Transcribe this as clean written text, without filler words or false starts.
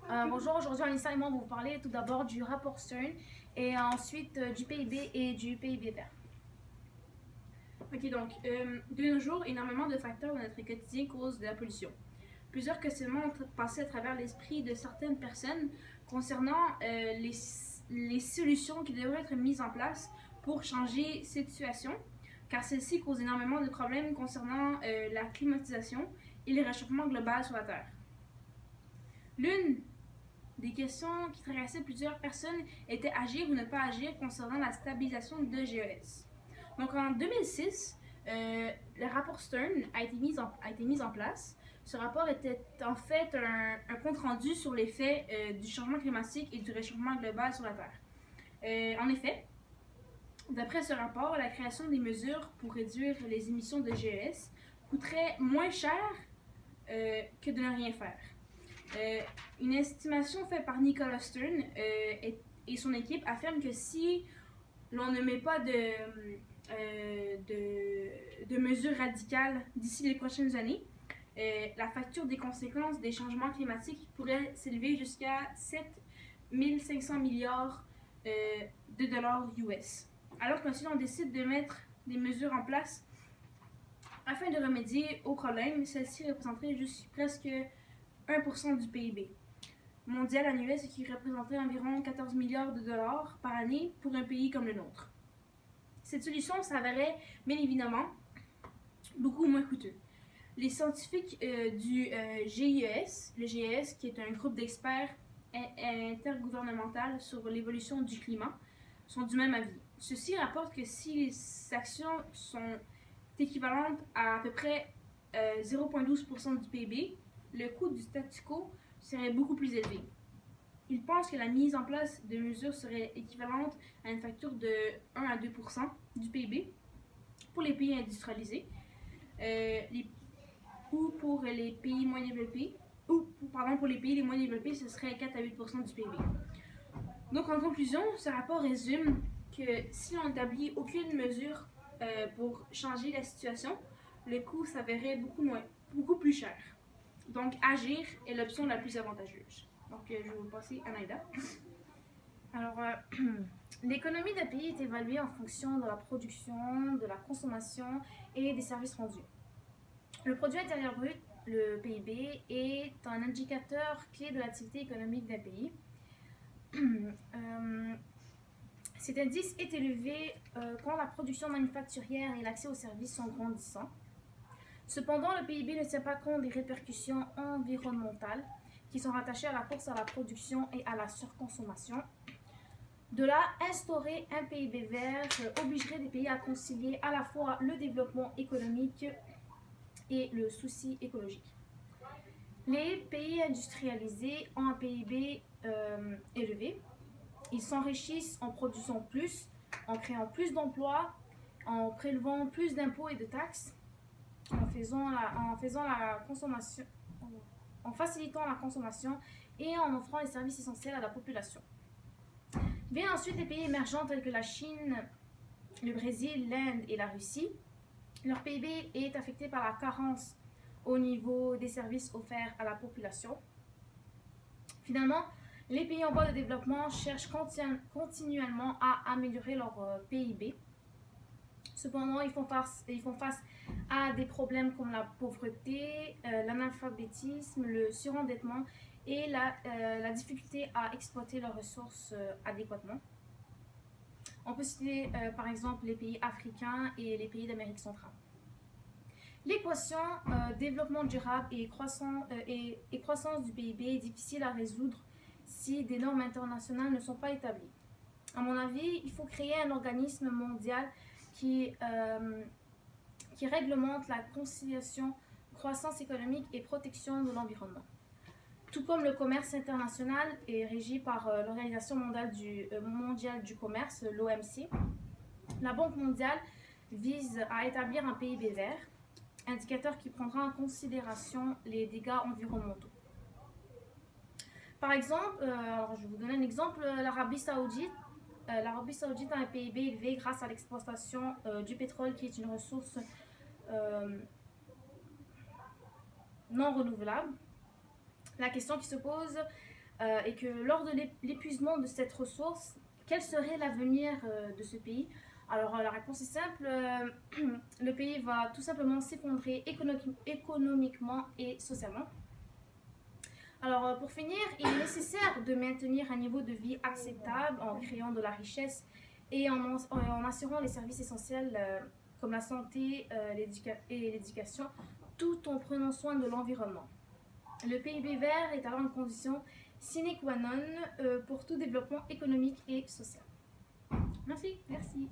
Bonjour, aujourd'hui Anissa et moi on va vous parler tout d'abord du rapport Stern et ensuite du PIB et du PIB vert. Ok, donc, de nos jours, énormément de facteurs de notre quotidien causent de la pollution. Plusieurs questionnements ont passé à travers l'esprit de certaines personnes concernant les solutions qui devraient être mises en place pour changer cette situation, car celle-ci cause énormément de problèmes concernant la climatisation et le réchauffement global sur la Terre. L'une des questions qui traversaient plusieurs personnes était agir ou ne pas agir concernant la stabilisation de GES. Donc en 2006, le rapport Stern a été mis en place. Ce rapport était en fait un compte-rendu sur l'effet du changement climatique et du réchauffement global sur la Terre. En effet, d'après ce rapport, la création des mesures pour réduire les émissions de GES coûterait moins cher que de ne rien faire. Une estimation faite par Nicolas Stern et son équipe affirme que si l'on ne met pas de mesures radicales d'ici les prochaines années, la facture des conséquences des changements climatiques pourrait s'élever jusqu'à 7 500 milliards de dollars US. Alors que si on décide de mettre des mesures en place afin de remédier au problème, celle-ci représenterait juste presque 1% du PIB mondial annuel, ce qui représenterait environ 14 milliards de dollars par année pour un pays comme le nôtre. Cette solution s'avérait bien évidemment beaucoup moins coûteux. Les scientifiques du GIES, le GIES qui est un groupe d'experts intergouvernemental sur l'évolution du climat, sont du même avis. Ceux-ci rapportent que si les actions sont équivalentes à peu près 0,12% du PIB, le coût du statu quo serait beaucoup plus élevé. Ils pensent que la mise en place de mesures serait équivalente à une facture de 1 à 2% du PIB pour les pays industrialisés ou pour les pays moins développés, pour les pays les moins développés, ce serait 4 à 8% du PIB. Donc en conclusion, ce rapport résume que si on n'établit aucune mesure pour changer la situation, le coût s'avérait beaucoup plus cher. Donc agir est l'option la plus avantageuse. Donc je vais vous passer à Naïda. Alors, l'économie d'un pays est évaluée en fonction de la production, de la consommation et des services rendus. Le produit intérieur brut, le PIB, est un indicateur clé de l'activité économique d'un pays. Cet indice est élevé quand la production manufacturière et l'accès aux services sont grandissants. Cependant, le PIB ne tient pas compte des répercussions environnementales qui sont rattachées à la course à la production et à la surconsommation. De là, instaurer un PIB vert obligerait les pays à concilier à la fois le développement économique et le souci écologique. Les pays industrialisés ont un PIB élevé. Ils s'enrichissent en produisant plus, en créant plus d'emplois, en prélevant plus d'impôts et de taxes, en facilitant la consommation et en offrant les services essentiels à la population. Viennent ensuite les pays émergents tels que la Chine, le Brésil, l'Inde et la Russie. Leur PIB est affecté par la carence au niveau des services offerts à la population. Finalement, les pays en voie de développement cherchent continuellement à améliorer leur PIB. Cependant, ils font face à des problèmes comme la pauvreté, l'analphabétisme, le surendettement et la difficulté à exploiter leurs ressources adéquatement. On peut citer par exemple les pays africains et les pays d'Amérique centrale. L'équation développement durable et croissance du PIB est difficile à résoudre si des normes internationales ne sont pas établies. À mon avis, il faut créer un organisme mondial qui réglemente la conciliation croissance économique et protection de l'environnement. Tout comme le commerce international est régi par l'Organisation mondiale du commerce, l'OMC, la Banque mondiale vise à établir un PIB vert, indicateur qui prendra en considération les dégâts environnementaux. Par exemple, je vais vous donner un exemple, l'Arabie Saoudite. L'Arabie Saoudite a un PIB élevé grâce à l'exploitation du pétrole qui est une ressource non renouvelable. La question qui se pose et que lors de l'épuisement de cette ressource, quel serait l'avenir de ce pays? Alors la réponse est simple, le pays va tout simplement s'effondrer économiquement et socialement. Alors pour finir, il est nécessaire de maintenir un niveau de vie acceptable en créant de la richesse et en assurant les services essentiels comme la santé et l'éducation, tout en prenant soin de l'environnement. Le PIB vert est alors une condition sine qua non pour tout développement économique et social. Merci. Merci.